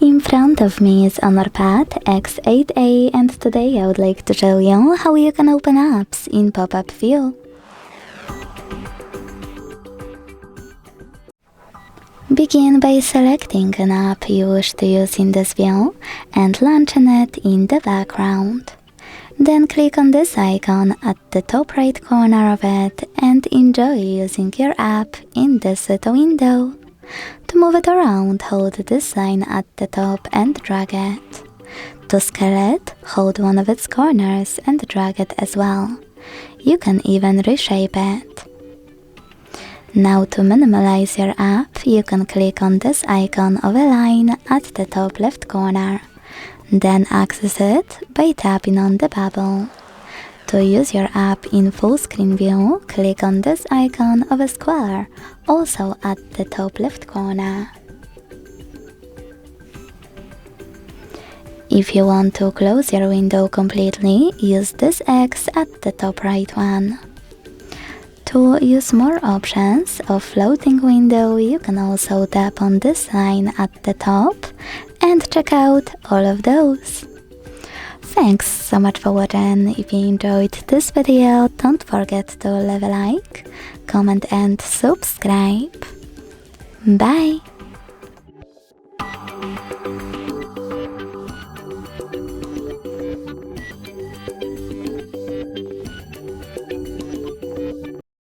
In front of me is HONOR Pad X8a, and today I would like to show you how you can open apps in pop-up view. Begin by selecting an app you wish to use in this view and launching it in the background. Then click on this icon at the top right corner of it and enjoy using your app in this little window. To move it around, hold this line at the top and drag it. To scale it, hold one of its corners and drag it as well. You can even reshape it. Now to minimize your app, you can click on this icon of a line at the top left corner. Then access it by tapping on the bubble. To use your app in full screen view, click on this icon of a square, also at the top left corner. If you want to close your window completely, use this X at the top right one. To use more options of floating window, you can also tap on this line at the top and check out all of those. Thanks so much for watching. If you enjoyed this video, don't forget to leave a like, comment and subscribe. Bye!